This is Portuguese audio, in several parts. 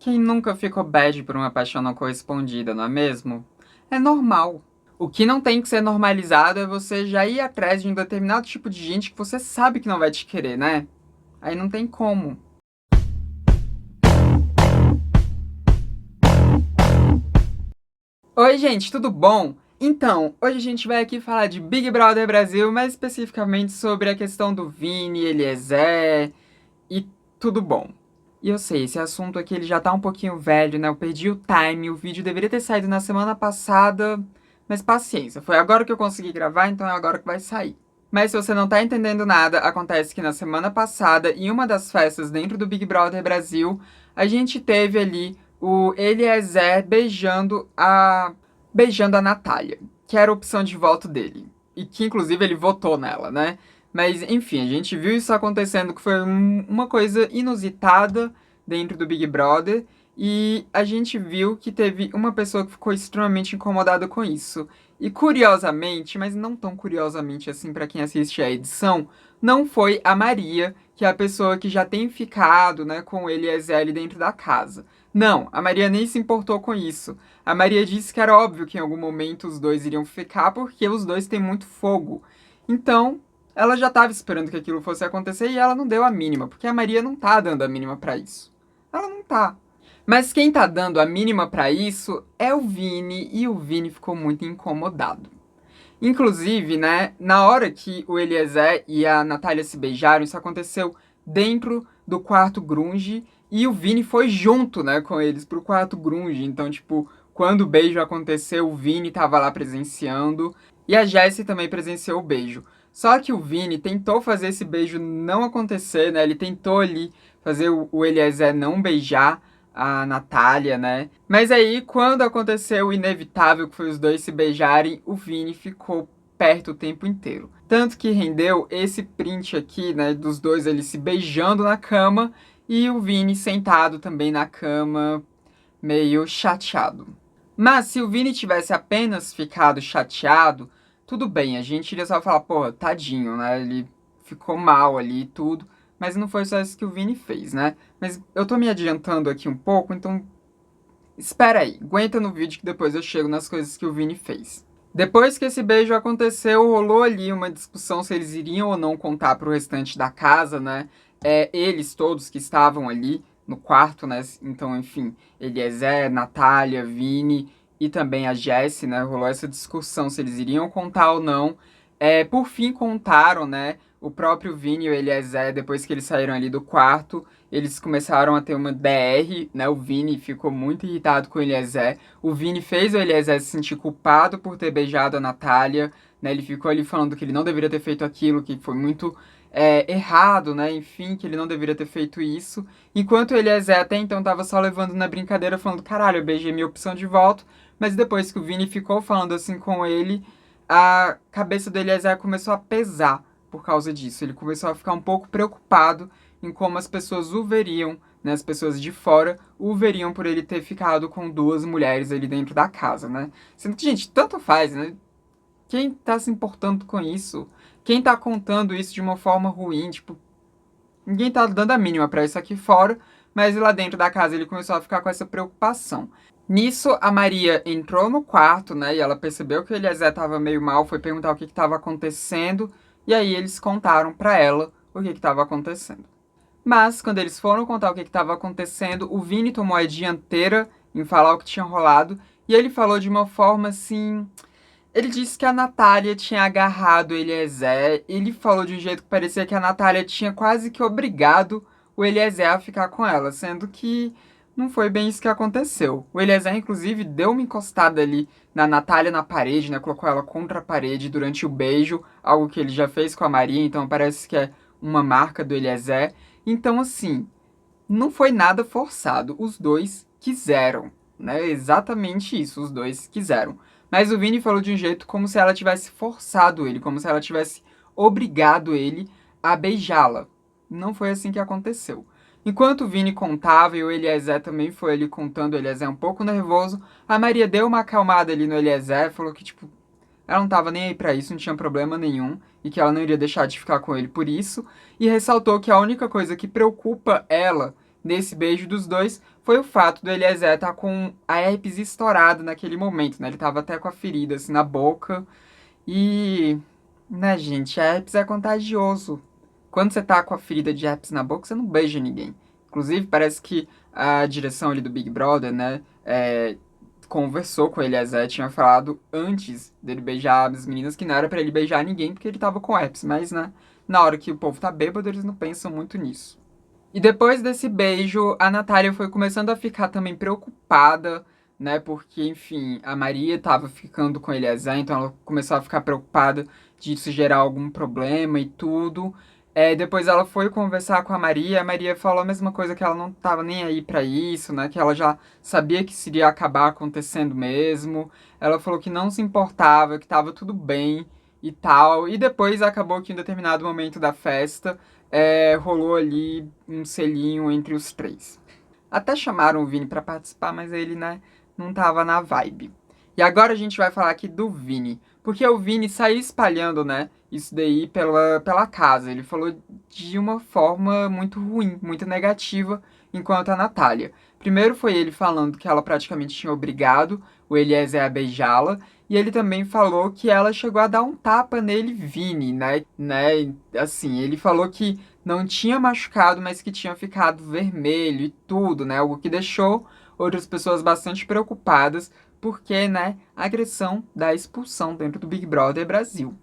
Quem nunca ficou bad por uma paixão não correspondida, não é mesmo? É normal. O que não tem que ser normalizado é você já ir atrás de um determinado tipo de gente que você sabe que não vai te querer, né? Aí não tem como. Oi, gente, tudo bom? Então, hoje a gente vai aqui falar de Big Brother Brasil, mais especificamente sobre a questão do Vini, Eliezer e tudo bom. E eu sei, esse assunto aqui ele já tá um pouquinho velho, né? Eu perdi o time, o vídeo deveria ter saído na semana passada, mas paciência, foi agora que eu consegui gravar, então é agora que vai sair. Mas se você não tá entendendo nada, acontece que na semana passada, em uma das festas dentro do Big Brother Brasil, a gente teve ali o Eliezer beijando a Natália, que era a opção de voto dele. E que inclusive ele votou nela, né? Mas enfim, a gente viu isso acontecendo, que foi uma coisa inusitada dentro do Big Brother. E a gente viu que teve uma pessoa que ficou extremamente incomodada com isso. E curiosamente, mas não tão curiosamente assim para quem assiste a edição, não foi a Maria, que é a pessoa que já tem ficado, né, com o Eliezer dentro da casa. Não, a Maria nem se importou com isso. A Maria disse que era óbvio que em algum momento os dois iriam ficar porque os dois têm muito fogo. Então, ela já estava esperando que aquilo fosse acontecer e ela não deu a mínima, porque a Maria não tá dando a mínima pra isso. Ela não tá. Mas quem tá dando a mínima pra isso é o Vini, e o Vini ficou muito incomodado. Inclusive, né, na hora que o Eliezer e a Natália se beijaram, isso aconteceu dentro do quarto grunge, e o Vini foi junto, né, com eles pro quarto grunge. Então, tipo, quando o beijo aconteceu, o Vini tava lá presenciando, e a Jessie também presenciou o beijo. Só que o Vini tentou fazer esse beijo não acontecer, né, ele tentou ali fazer o Eliezer não beijar a Natália, né? Mas aí, quando aconteceu o inevitável, que foi os dois se beijarem, o Vini ficou perto o tempo inteiro. Tanto que rendeu esse print aqui, né, dos dois eles se beijando na cama e o Vini sentado também na cama, meio chateado. Mas se o Vini tivesse apenas ficado chateado, tudo bem, a gente iria só falar, pô, tadinho, né? Ele ficou mal ali e tudo. Mas não foi só isso que o Vini fez, né? Mas eu tô me adiantando aqui um pouco, então espera aí, aguenta no vídeo que depois eu chego nas coisas que o Vini fez. Depois que esse beijo aconteceu, rolou ali uma discussão se eles iriam ou não contar pro restante da casa, né? Eles todos que estavam ali no quarto, né? Então, enfim, Eliezer, Natália, Vini e também a Jessie, né? Rolou essa discussão se eles iriam contar ou não. Por fim, contaram, né? O próprio Vini e o Eliezer, depois que eles saíram ali do quarto, eles começaram a ter uma DR, né? O Vini ficou muito irritado com o Eliezer. O Vini fez o Eliezer se sentir culpado por ter beijado a Natália, né? Ele ficou ali falando que ele não deveria ter feito aquilo, que foi muito errado, né? Enfim, que ele não deveria ter feito isso. Enquanto o Eliezer até então tava só levando na brincadeira, falando, caralho, eu beijei minha opção de voto. Mas depois que o Vini ficou falando assim com ele, a cabeça do Eliezer começou a pesar por causa disso. Ele começou a ficar um pouco preocupado em como as pessoas o veriam, né, as pessoas de fora o veriam por ele ter ficado com duas mulheres ali dentro da casa, né? Sendo que, gente, tanto faz, né? Quem tá se importando com isso? Quem tá contando isso de uma forma ruim? Tipo, ninguém tá dando a mínima pra isso aqui fora, mas lá dentro da casa ele começou a ficar com essa preocupação. Nisso, a Maria entrou no quarto, né, e ela percebeu que o Eliezer tava meio mal, foi perguntar o que que tava acontecendo, e aí eles contaram pra ela o que que tava acontecendo. Mas, quando eles foram contar o que estava acontecendo, o Vini tomou a dianteira em falar o que tinha rolado. E ele falou de uma forma assim. Ele disse que a Natália tinha agarrado o Eliezer. Ele falou de um jeito que parecia que a Natália tinha quase que obrigado o Eliezer a ficar com ela, sendo que não foi bem isso que aconteceu. O Eliezer, inclusive, deu uma encostada ali na Natália na parede, né? Colocou ela contra a parede durante o beijo, algo que ele já fez com a Maria, então parece que é uma marca do Eliezer. Então, assim, não foi nada forçado. Os dois quiseram, né? Exatamente isso, os dois quiseram. Mas o Vini falou de um jeito como se ela tivesse forçado ele, como se ela tivesse obrigado ele a beijá-la. Não foi assim que aconteceu. Enquanto o Vini contava e o Eliezer também foi ali contando, o Eliezer um pouco nervoso, a Maria deu uma acalmada ali no Eliezer, falou que, tipo, ela não tava nem aí pra isso, não tinha problema nenhum, e que ela não iria deixar de ficar com ele por isso, e ressaltou que a única coisa que preocupa ela nesse beijo dos dois foi o fato do Eliezer estar com a herpes estourada naquele momento, né? Ele tava até com a ferida assim na boca. E, né, gente, a herpes é contagioso. Quando você tá com a ferida de herpes na boca, você não beija ninguém. Inclusive, parece que a direção ali do Big Brother, né, conversou com ele, a Zé tinha falado antes dele beijar as meninas que não era pra ele beijar ninguém porque ele tava com herpes. Mas, né, na hora que o povo tá bêbado, eles não pensam muito nisso. E depois desse beijo, a Natália foi começando a ficar também preocupada, né? Porque, enfim, a Maria tava ficando com Eliezer, então ela começou a ficar preocupada de isso gerar algum problema e tudo. Depois ela foi conversar com a Maria falou a mesma coisa, que ela não tava nem aí pra isso, né? Que ela já sabia que isso iria acabar acontecendo mesmo. Ela falou que não se importava, que tava tudo bem e tal. E depois acabou que em determinado momento da festa rolou ali um selinho entre os três. Até chamaram o Vini pra participar, mas ele, né, não tava na vibe. E agora a gente vai falar aqui do Vini, porque o Vini saiu espalhando, né, isso daí pela casa. Ele falou de uma forma muito ruim, muito negativa, enquanto a Natália. Primeiro foi ele falando que ela praticamente tinha obrigado o Eliezer a beijá-la, e ele também falou que ela chegou a dar um tapa nele, Vini, né? Assim, ele falou que não tinha machucado, mas que tinha ficado vermelho e tudo, né? Algo que deixou outras pessoas bastante preocupadas, porque, né, a agressão da expulsão dentro do Big Brother Brasil.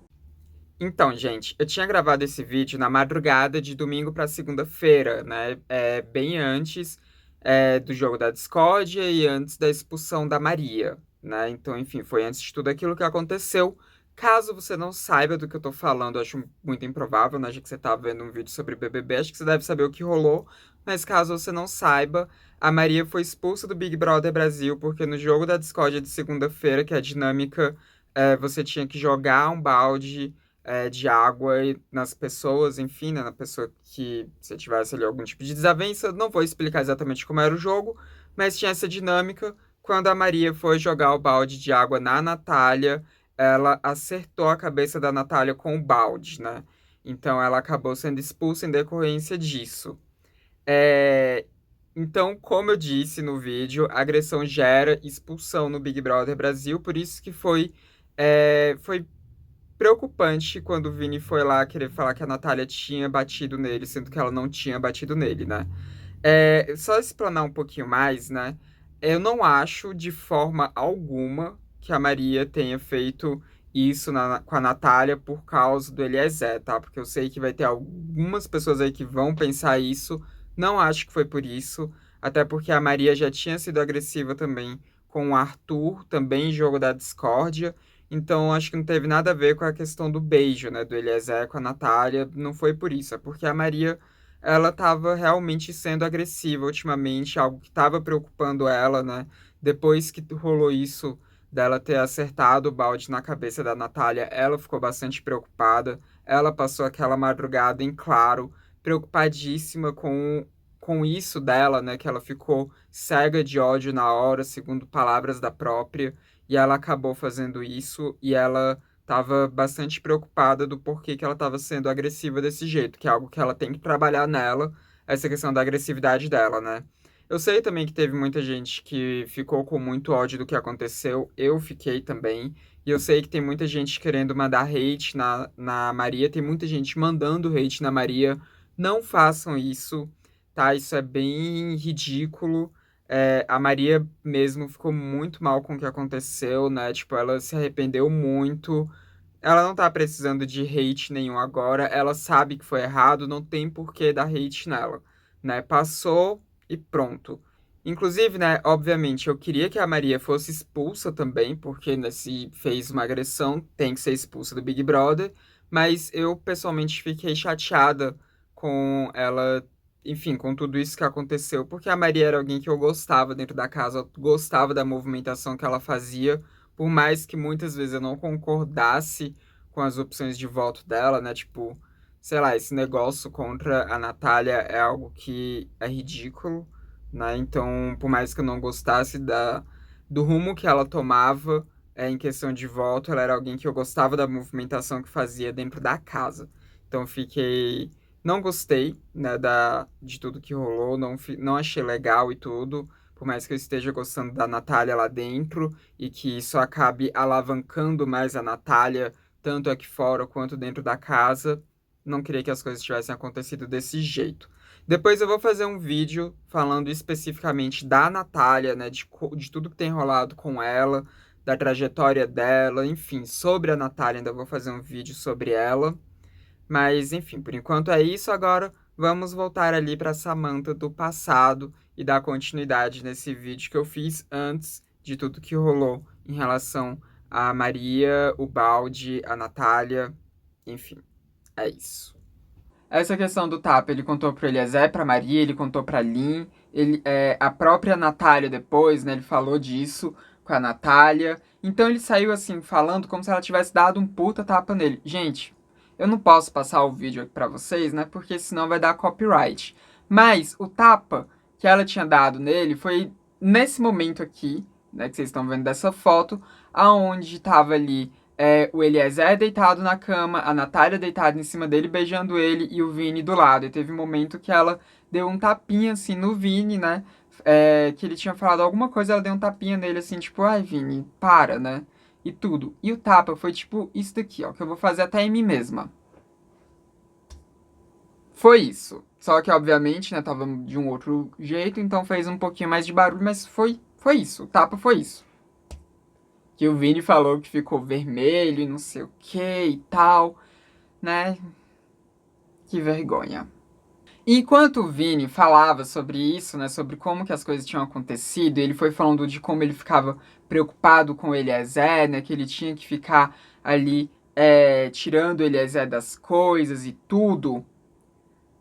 Então, gente, eu tinha gravado esse vídeo na madrugada de domingo para segunda-feira, né? Bem antes do jogo da discórdia e antes da expulsão da Maria, né? Então, enfim, foi antes de tudo aquilo que aconteceu. Caso você não saiba do que eu tô falando, eu acho muito improvável, né? Já que você tá vendo um vídeo sobre BBB, acho que você deve saber o que rolou. Mas caso você não saiba, a Maria foi expulsa do Big Brother Brasil porque no jogo da discórdia de segunda-feira, que é a dinâmica, você tinha que jogar um balde de água nas pessoas, enfim, né, na pessoa que se tivesse ali algum tipo de desavença. Não vou explicar exatamente como era o jogo, mas tinha essa dinâmica. Quando a Maria foi jogar o balde de água na Natália, ela acertou a cabeça da Natália com o balde, né? Então ela acabou sendo expulsa em decorrência disso. É, Então, como eu disse no vídeo, a agressão gera expulsão no Big Brother Brasil, por isso que foi preocupante quando o Vini foi lá querer falar que a Natália tinha batido nele, sendo que ela não tinha batido nele, né? Só explanar um pouquinho mais, né? Eu não acho de forma alguma que a Maria tenha feito isso com a Natália por causa do Eliezer, tá? Porque eu sei que vai ter algumas pessoas aí que vão pensar isso. Não acho que foi por isso, até porque a Maria já tinha sido agressiva também com o Arthur, também em jogo da discórdia. Então, acho que não teve nada a ver com a questão do beijo, né, do Eliezer com a Natália. Não foi por isso, é porque a Maria, ela estava realmente sendo agressiva ultimamente, algo que estava preocupando ela, né? Depois que rolou isso dela ter acertado o balde na cabeça da Natália, ela ficou bastante preocupada. Ela passou aquela madrugada em claro, preocupadíssima com isso dela, né? Que ela ficou cega de ódio na hora, segundo palavras da própria, e ela acabou fazendo isso e ela estava bastante preocupada do porquê que ela estava sendo agressiva desse jeito, que é algo que ela tem que trabalhar nela, essa questão da agressividade dela, né? Eu sei também que teve muita gente que ficou com muito ódio do que aconteceu, eu fiquei também, e eu sei que tem muita gente querendo mandar hate na Maria, tem muita gente mandando hate na Maria. Não façam isso, tá? Isso é bem ridículo. A Maria mesmo ficou muito mal com o que aconteceu, né? Tipo, ela se arrependeu muito. Ela não tá precisando de hate nenhum agora. Ela sabe que foi errado, não tem por que dar hate nela, né? Passou e pronto. Inclusive, né, obviamente, eu queria que a Maria fosse expulsa também, porque, né, se fez uma agressão, tem que ser expulsa do Big Brother. Mas eu, pessoalmente, fiquei chateada com ela, enfim, com tudo isso que aconteceu, porque a Maria era alguém que eu gostava dentro da casa, eu gostava da movimentação que ela fazia, por mais que muitas vezes eu não concordasse com as opções de voto dela, né? Tipo, sei lá, esse negócio contra a Natália é algo que é ridículo, né? Então, por mais que eu não gostasse do rumo que ela tomava, em questão de voto, ela era alguém que eu gostava da movimentação que fazia dentro da casa. Então, Não gostei, né, de tudo que rolou, não achei legal e tudo. Por mais que eu esteja gostando da Natália lá dentro e que isso acabe alavancando mais a Natália, tanto aqui fora quanto dentro da casa, não queria que as coisas tivessem acontecido desse jeito. Depois eu vou fazer um vídeo falando especificamente da Natália, né, de tudo que tem rolado com ela, da trajetória dela, enfim, sobre a Natália, ainda vou fazer um vídeo sobre ela. Mas, enfim, por enquanto é isso. Agora vamos voltar ali para Samantha do passado e dar continuidade nesse vídeo que eu fiz antes de tudo que rolou em relação a Maria, o Balde, a Natália, enfim, é isso. Essa questão do tapa, ele contou pro Eliezer, pra Maria, ele contou pra Lin, a própria Natália depois, né, ele falou disso com a Natália. Então ele saiu assim, falando como se ela tivesse dado um puta tapa nele. Gente, eu não posso passar o vídeo aqui pra vocês, né, porque senão vai dar copyright. Mas o tapa que ela tinha dado nele foi nesse momento aqui, né, que vocês estão vendo dessa foto, aonde tava ali o Eliezer deitado na cama, a Natália deitada em cima dele, beijando ele e o Vini do lado. E teve um momento que ela deu um tapinha assim no Vini, né? Que ele tinha falado alguma coisa, ela deu um tapinha nele assim, tipo, ai, Vini, para, né? E tudo. E o tapa foi tipo isso daqui, ó, que eu vou fazer até em mim mesma. Foi isso. Só que, obviamente, né, tava de um outro jeito, então fez um pouquinho mais de barulho, mas foi isso. O tapa foi isso. Que o Vini falou que ficou vermelho e não sei o que e tal, né? Que vergonha. Enquanto o Vini falava sobre isso, né, sobre como que as coisas tinham acontecido, ele foi falando de como ele ficava preocupado com o Eliezer, né, que ele tinha que ficar ali tirando o Eliezer das coisas e tudo.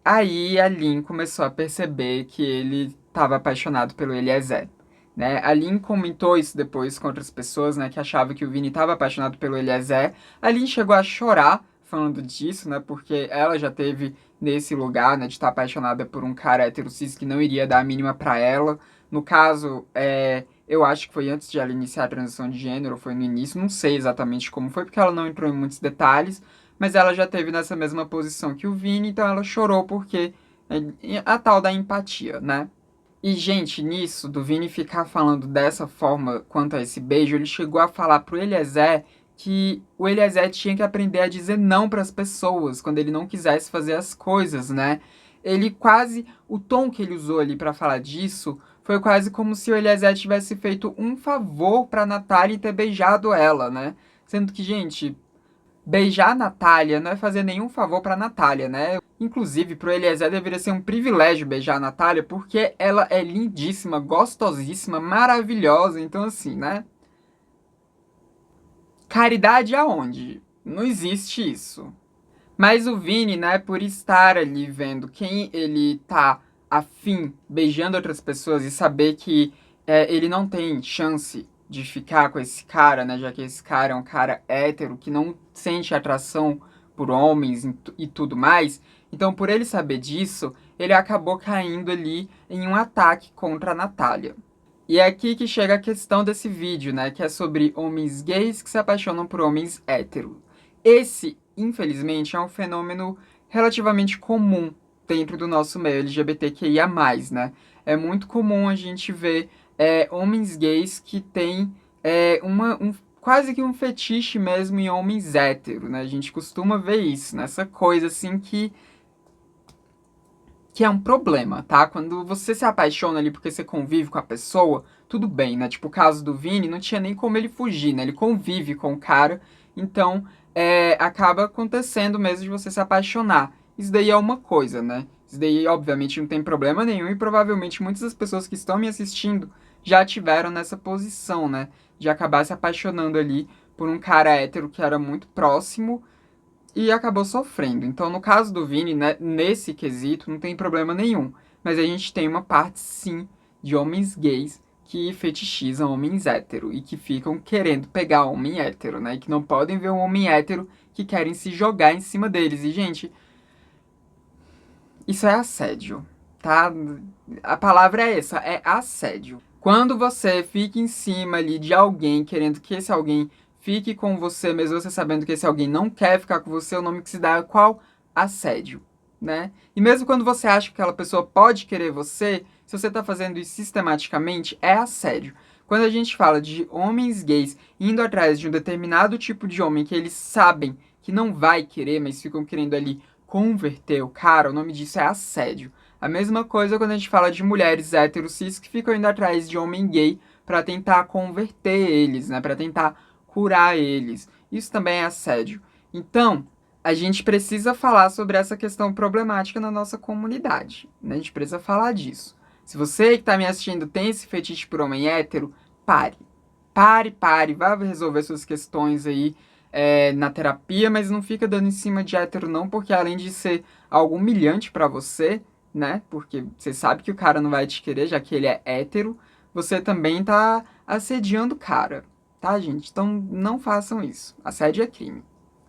Aí a Lin começou a perceber que ele estava apaixonado pelo Eliezer. Né? A Lin comentou isso depois com outras pessoas, né, que achavam que o Vini estava apaixonado pelo Eliezer. A Lin chegou a chorar falando disso, né, porque ela já teve nesse lugar, né, de estar apaixonada por um cara hétero cis que não iria dar a mínima pra ela. No caso, eu acho que foi antes de ela iniciar a transição de gênero, foi no início, não sei exatamente como foi, porque ela não entrou em muitos detalhes, mas ela já teve nessa mesma posição que o Vini, então ela chorou porque a tal da empatia, né? E, gente, nisso, do Vini ficar falando dessa forma quanto a esse beijo, ele chegou a falar pro Eliezer que o Eliezer tinha que aprender a dizer não para as pessoas quando ele não quisesse fazer as coisas, né? Ele quase, o tom que ele usou ali para falar disso foi quase como se o Eliezer tivesse feito um favor pra Natália e ter beijado ela, né? Sendo que, gente, beijar a Natália não é fazer nenhum favor pra Natália, né? Inclusive, pro Eliezer deveria ser um privilégio beijar a Natália, porque ela é lindíssima, gostosíssima, maravilhosa. Então, assim, né? Caridade aonde? Não existe isso. Mas o Vini, né, por estar ali vendo quem ele tá afim, beijando outras pessoas e saber que ele não tem chance de ficar com esse cara, né, já que esse cara é um cara hétero que não sente atração por homens e tudo mais. Então, por ele saber disso, ele acabou caindo ali em um ataque contra a Natália. E é aqui que chega a questão desse vídeo, né? Que é sobre homens gays que se apaixonam por homens héteros. Esse, infelizmente, é um fenômeno relativamente comum dentro do nosso meio LGBTQIA+, né? É muito comum a gente ver homens gays que têm quase que um fetiche mesmo em homens héteros, né? A gente costuma ver isso, nessa coisa assim que é um problema, tá? Quando você se apaixona ali porque você convive com a pessoa, tudo bem, né? Tipo, o caso do Vini, não tinha nem como ele fugir, né? Ele convive com o cara, então acaba acontecendo mesmo de você se apaixonar. Isso daí é uma coisa, né? Isso daí, obviamente, não tem problema nenhum e provavelmente muitas das pessoas que estão me assistindo já tiveram nessa posição, né? De acabar se apaixonando ali por um cara hétero que era muito próximo e acabou sofrendo. Então, no caso do Vini, né, nesse quesito, não tem problema nenhum. Mas a gente tem uma parte, sim, de homens gays que fetichizam homens hétero e que ficam querendo pegar homem hétero, né? E que não podem ver um homem hétero que querem se jogar em cima deles. E, gente, isso é assédio, tá? A palavra é essa, é assédio. Quando você fica em cima ali de alguém, querendo que esse alguém fique com você, mesmo você sabendo que esse alguém não quer ficar com você, o nome que se dá é qual? Assédio. né? E mesmo quando você acha que aquela pessoa pode querer você, se você tá fazendo isso sistematicamente, é assédio. Quando a gente fala de homens gays indo atrás de um determinado tipo de homem que eles sabem que não vai querer, mas ficam querendo ali converter o cara, o nome disso é assédio. A mesma coisa quando a gente fala de mulheres héteros cis que ficam indo atrás de homem gay para tentar converter eles, né? Para tentar curar eles. Isso também é assédio. Então, a gente precisa falar sobre essa questão problemática na nossa comunidade, né? A gente precisa falar disso. Se você que está me assistindo tem esse fetiche por homem hétero, pare. Pare, vá resolver suas questões aí na terapia, mas não fica dando em cima de hétero não, porque além de ser algo humilhante pra você, né? Porque você sabe que o cara não vai te querer, já que ele é hétero, você também tá assediando o cara, tá, gente? Então não façam isso. Assédio é crime.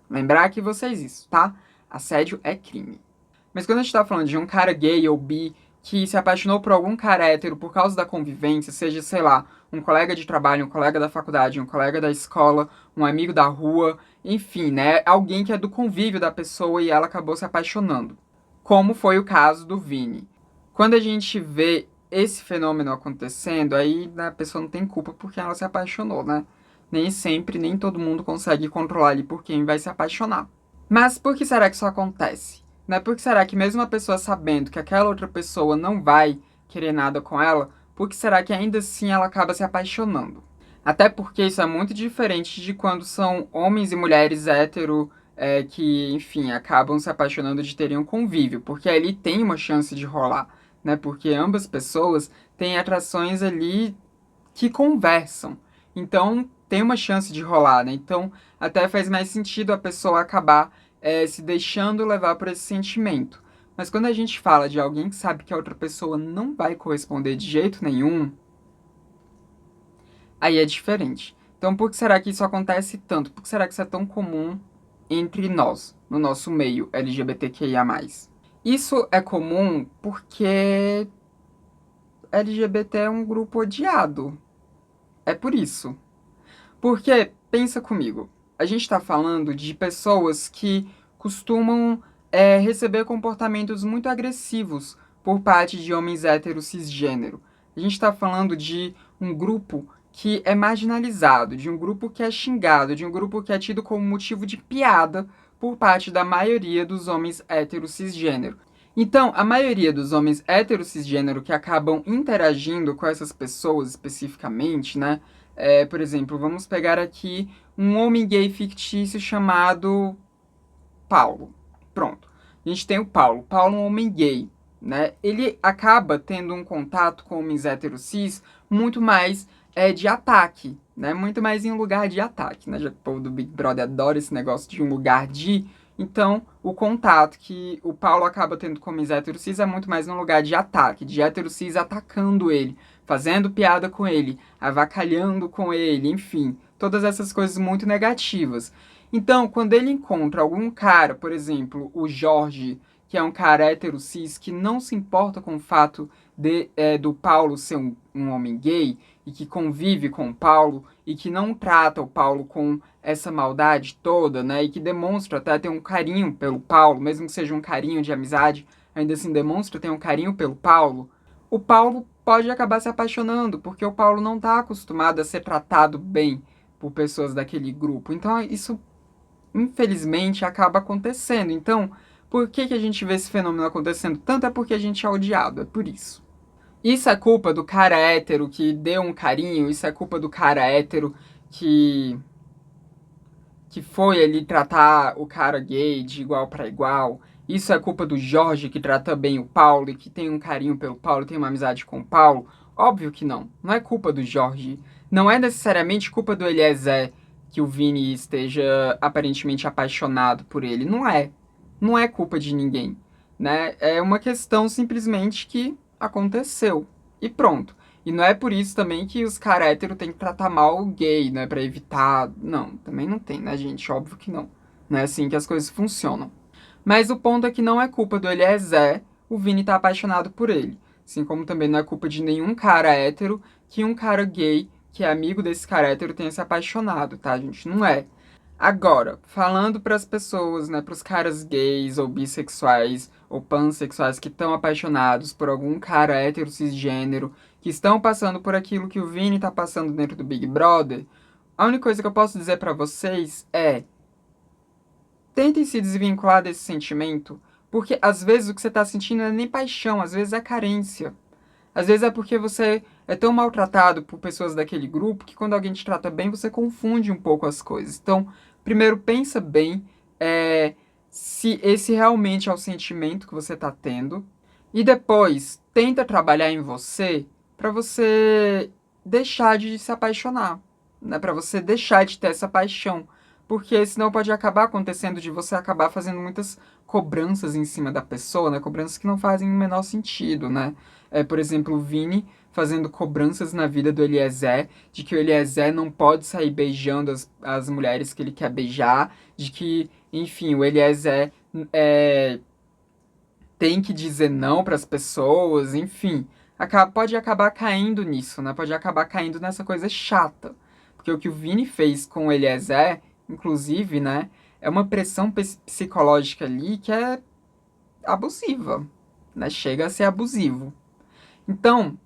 Lembrar que vocês isso, tá? Assédio é crime. Mas quando a gente tá falando de um cara gay ou bi que se apaixonou por algum cara hétero por causa da convivência, seja, sei lá, um colega de trabalho, um colega da faculdade, um colega da escola, um amigo da rua, enfim, né? Alguém que é do convívio da pessoa e ela acabou se apaixonando. Como foi o caso do Vini. Quando a gente vê esse fenômeno acontecendo, aí né, a pessoa não tem culpa porque ela se apaixonou, né? Nem sempre, nem todo mundo consegue controlar ali por quem vai se apaixonar. Mas por que será que isso acontece? Né? Por que será que mesmo a pessoa sabendo que aquela outra pessoa não vai querer nada com ela, por que será que ainda assim ela acaba se apaixonando? Até porque isso é muito diferente de quando são homens e mulheres hétero que, enfim, acabam se apaixonando de terem um convívio, porque ali tem uma chance de rolar, né? Porque ambas pessoas têm atrações ali que conversam. Então, tem uma chance de rolar, né? Então, até faz mais sentido a pessoa acabar se deixando levar por esse sentimento. Mas quando a gente fala de alguém que sabe que a outra pessoa não vai corresponder de jeito nenhum, aí é diferente. Então, por que será que isso acontece tanto? Por que será que isso é tão comum entre nós, no nosso meio LGBTQIA+. Isso é comum porque LGBT é um grupo odiado. É por isso. Porque, pensa comigo, a gente está falando de pessoas que costumam receber comportamentos muito agressivos por parte de homens héteros cisgênero. A gente está falando de um grupo que é marginalizado, de um grupo que é xingado, de um grupo que é tido como motivo de piada por parte da maioria dos homens héteros cisgênero. Então, a maioria dos homens héteros cisgênero que acabam interagindo com essas pessoas especificamente, né? Por exemplo, vamos pegar aqui um homem gay fictício chamado Paulo. Pronto. A gente tem o Paulo. Paulo é um homem gay, né? Ele acaba tendo um contato com homens héteros cis muito mais de ataque, né? Muito mais em um lugar de ataque, né? Já que o povo do Big Brother adora esse negócio de um lugar de... Então, o contato que o Paulo acaba tendo com homens héteros cis é muito mais num lugar de ataque, de héteros cis atacando ele, fazendo piada com ele, avacalhando com ele, enfim, todas essas coisas muito negativas. Então, quando ele encontra algum cara, por exemplo, o Jorge, que é um cara hétero cis, que não se importa com o fato do Paulo ser um homem gay, e que convive com o Paulo, e que não trata o Paulo com essa maldade toda, né? E que demonstra até ter um carinho pelo Paulo, mesmo que seja um carinho de amizade, ainda assim demonstra ter um carinho pelo Paulo, o Paulo pode acabar se apaixonando, porque o Paulo não está acostumado a ser tratado bem por pessoas daquele grupo. Então, isso infelizmente acaba acontecendo. Então, por que que a gente vê esse fenômeno acontecendo? Tanto é porque a gente é odiado, é por isso. Isso é culpa do cara hétero que deu um carinho, isso é culpa do cara hétero que foi ali tratar o cara gay de igual para igual. Isso é culpa do Jorge que trata bem o Paulo e que tem um carinho pelo Paulo, tem uma amizade com o Paulo. Óbvio que não. Não é culpa do Jorge. Não é necessariamente culpa do Eliezer que o Vini esteja aparentemente apaixonado por ele. Não é. Não é culpa de ninguém, né? É uma questão simplesmente que aconteceu. E pronto. E não é por isso também que os caras héteros têm que tratar mal o gay, né? Pra evitar. Não, também não tem, né, gente? Óbvio que não. Não é assim que as coisas funcionam. Mas o ponto é que não é culpa do Eliezer o Vini tá apaixonado por ele. Assim como também não é culpa de nenhum cara hétero que um cara gay, que é amigo desse cara hétero, tenha se apaixonado, tá, gente? Não é. Agora, falando pras pessoas, né, pros caras gays ou bissexuais ou pansexuais que estão apaixonados por algum cara hétero cisgênero, que estão passando por aquilo que o Vini tá passando dentro do Big Brother, a única coisa que eu posso dizer pra vocês é: tentem se desvincular desse sentimento, porque às vezes o que você tá sentindo não é nem paixão, às vezes é carência. Às vezes é porque você é tão maltratado por pessoas daquele grupo que quando alguém te trata bem, você confunde um pouco as coisas. Então, primeiro pensa bem se esse realmente é o sentimento que você tá tendo. E depois, tenta trabalhar em você para você deixar de se apaixonar, né? Para você deixar de ter essa paixão. Porque senão pode acabar acontecendo de você acabar fazendo muitas cobranças em cima da pessoa, né? Cobranças que não fazem o menor sentido, né? Por exemplo, o Vini fazendo cobranças na vida do Eliezer, de que o Eliezer não pode sair beijando as mulheres que ele quer beijar, de que, enfim, o Eliezer tem que dizer não para as pessoas, enfim. Pode acabar caindo nisso, né? Pode acabar caindo nessa coisa chata. Porque o que o Vini fez com o Eliezer, inclusive, né? É uma pressão psicológica ali que é abusiva, né? Chega a ser abusivo. Então,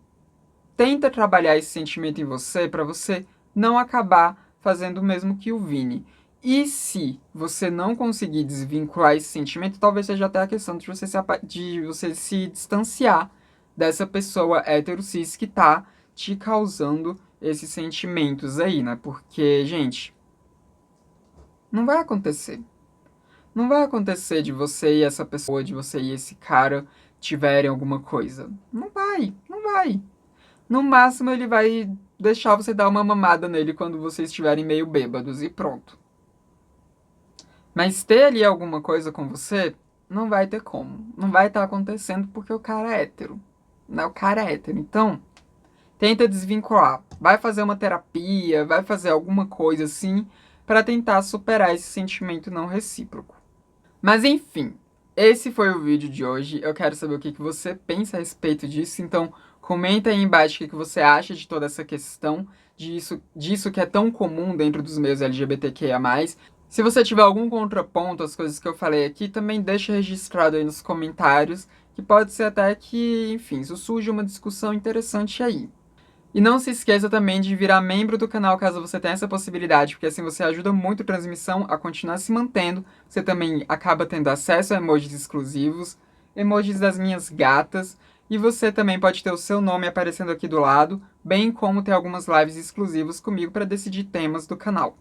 tenta trabalhar esse sentimento em você para você não acabar fazendo o mesmo que o Vini. E se você não conseguir desvincular esse sentimento, talvez seja até a questão de você se distanciar dessa pessoa hétero cis que tá te causando esses sentimentos aí, né? Porque, gente, não vai acontecer. Não vai acontecer de você e essa pessoa, de você e esse cara tiverem alguma coisa. Não vai, não vai. No máximo, ele vai deixar você dar uma mamada nele quando vocês estiverem meio bêbados e pronto. Mas ter ali alguma coisa com você, não vai ter como. Não vai estar acontecendo porque o cara é hétero. Né? O cara é hétero. Então, tenta desvincular. Vai fazer uma terapia, vai fazer alguma coisa assim para tentar superar esse sentimento não recíproco. Mas enfim, esse foi o vídeo de hoje. Eu quero saber o que você pensa a respeito disso. Então, comenta aí embaixo o que você acha de toda essa questão, disso que é tão comum dentro dos meios LGBTQIA+. Se você tiver algum contraponto às coisas que eu falei aqui, também deixa registrado aí nos comentários, que pode ser até que, enfim, isso surja uma discussão interessante aí. E não se esqueça também de virar membro do canal caso você tenha essa possibilidade, porque assim você ajuda muito a transmissão a continuar se mantendo. Você também acaba tendo acesso a emojis exclusivos, emojis das minhas gatas, e você também pode ter o seu nome aparecendo aqui do lado, bem como ter algumas lives exclusivas comigo para decidir temas do canal.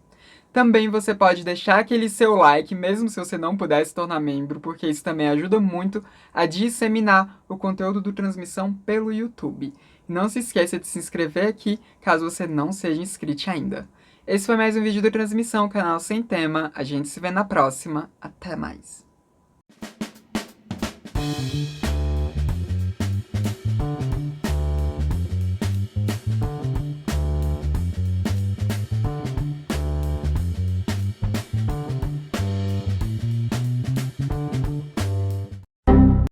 Também você pode deixar aquele seu like, mesmo se você não puder se tornar membro, porque isso também ajuda muito a disseminar o conteúdo do Transmissão pelo YouTube. Não se esqueça de se inscrever aqui, caso você não seja inscrito ainda. Esse foi mais um vídeo do Transmissão, canal sem tema. A gente se vê na próxima. Até mais.